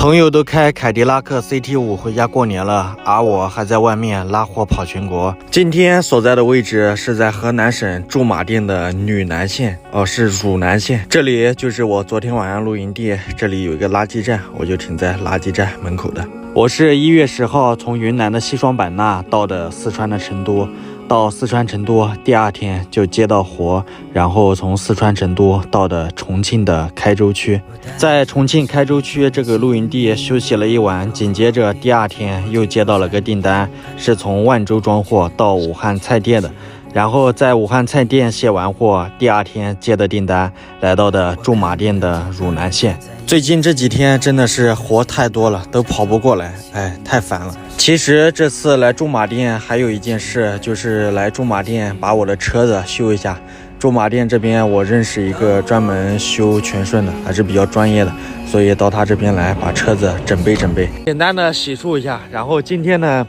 朋友都开凯迪拉克 CT5 回家过年了，而我还在外面拉货跑全国。今天所在的位置是在河南省驻马店的吕南县，是汝南县。这里就是我昨天晚上露营地，这里有一个垃圾站，我就停在垃圾站门口的。我是1月10号从云南的西双版纳到的四川的成都。到四川成都第二天就接到活，然后从四川成都到的重庆的开州区，在重庆开州区这个露营地休息了一晚，紧接着第二天又接到了个订单，是从万州装货到武汉菜店的，然后在武汉菜店卸完货，第二天接的订单来到的驻马店的汝南县。最近这几天真的是活太多了，都跑不过来，太烦了。其实这次来驻马店还有一件事，就是来驻马店把我的车子修一下。驻马店这边我认识一个专门修全顺的，还是比较专业的，所以到他这边来把车子整备，简单的洗漱一下。然后今天呢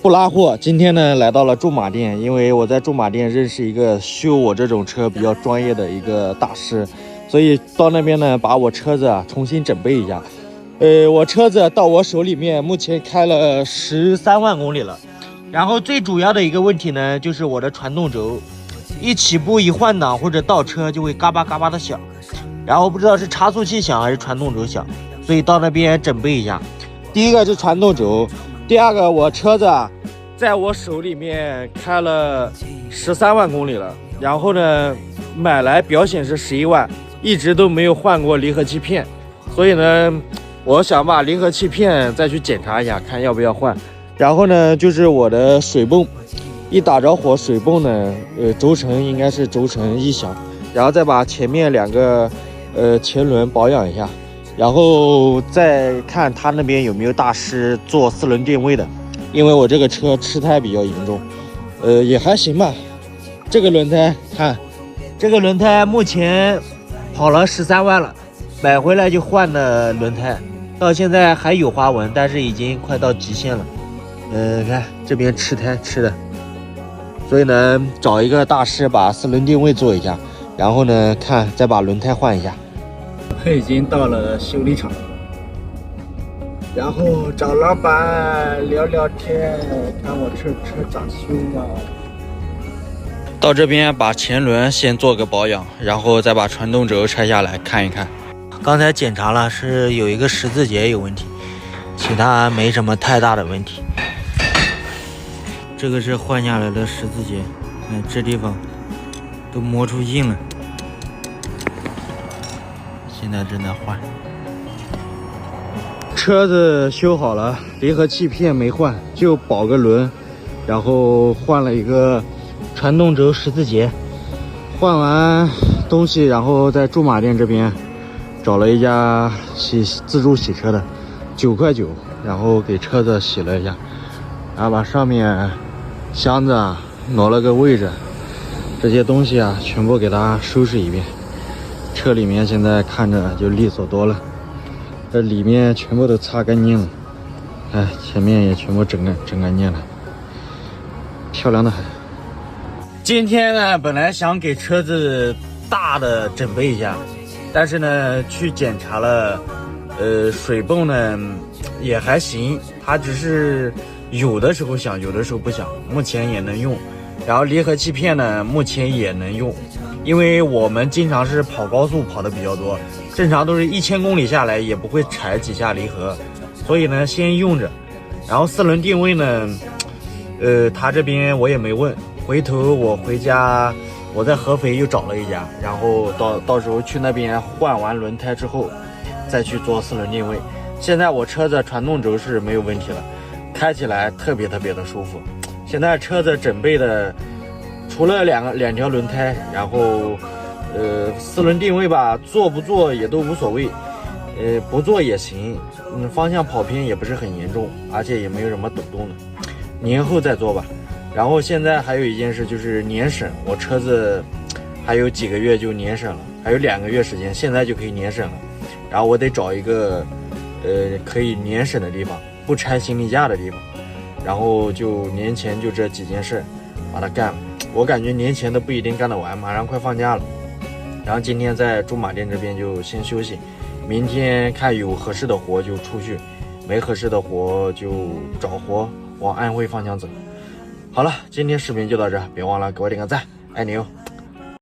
不拉货，今天呢来到了驻马店，因为我在驻马店认识一个修我这种车比较专业的一个大师，所以到那边呢把我车子重新整备一下。我车子到我手里面目前开了13万公里了，然后最主要的一个问题呢，就是我的传动轴一起步一换挡或者倒车就会嘎巴嘎巴的响，然后不知道是差速器响还是传动轴响，所以到那边整备一下。第一个是传动轴，第二个我车子在我手里面开了13万公里了，然后呢买来表显示11万，一直都没有换过离合器片，所以呢我想把离合器片再去检查一下，看要不要换。然后呢，就是我的水泵，一打着火，水泵呢，轴承应该是轴承异响，然后再把前面2个前轮保养一下，然后再看他那边有没有大师做4轮定位的，因为我这个车吃胎比较严重，也还行吧。这个轮胎看，这个轮胎目前跑了13万了，买回来就换的轮胎。到现在还有花纹，但是已经快到极限了。看这边吃胎吃的，所以呢，找一个大师把4轮定位做一下，然后呢，再把轮胎换一下。已经到了修理厂，然后找老板聊聊天，看我这车咋修嘛。到这边把前轮先做个保养，然后再把传动轴拆下来看一看。刚才检查了，是有一个十字节有问题，其他没什么太大的问题。这个是换下来的十字节，这地方都磨出印了，现在正在换。车子修好了，离合器片没换，就保个轮，然后换了一个传动轴十字节。换完东西，然后在驻马店这边找了一家自助洗车的，9块9，然后给车子洗了一下，然后把上面箱子挪了个位置，这些东西全部给它收拾一遍。车里面现在看着就利索多了，这里面全部都擦干净了，前面也全部整干净了，漂亮的很。今天呢本来想给车子大的整备一下，但是呢去检查了，水泵呢也还行，它只是有的时候响，有的时候不响，目前也能用。然后离合器片呢目前也能用，因为我们经常是跑高速跑的比较多，正常都是1000公里下来也不会踩几下离合，所以呢先用着。然后4轮定位呢他这边我也没问，回头我回家我在合肥又找了一家，然后到时候去那边换完轮胎之后再去做4轮定位。现在我车子传动轴是没有问题了，开起来特别的舒服。现在车子整备的除了两条轮胎，然后4轮定位吧，做不做也都无所谓，不做也行，方向跑偏也不是很严重，而且也没有什么抖动的，年后再做吧。然后现在还有一件事就是年审，我车子还有几个月就年审了，还有2个月时间，现在就可以年审了。然后我得找一个可以年审的地方，不拆行李架的地方，然后就年前就这几件事把它干了。我感觉年前都不一定干得完，马上快放假了。然后今天在驻马店这边就先休息，明天看有合适的活就出去，没合适的活就找活往安徽方向走。好了，今天视频就到这，别忘了给我点个赞，爱你哦。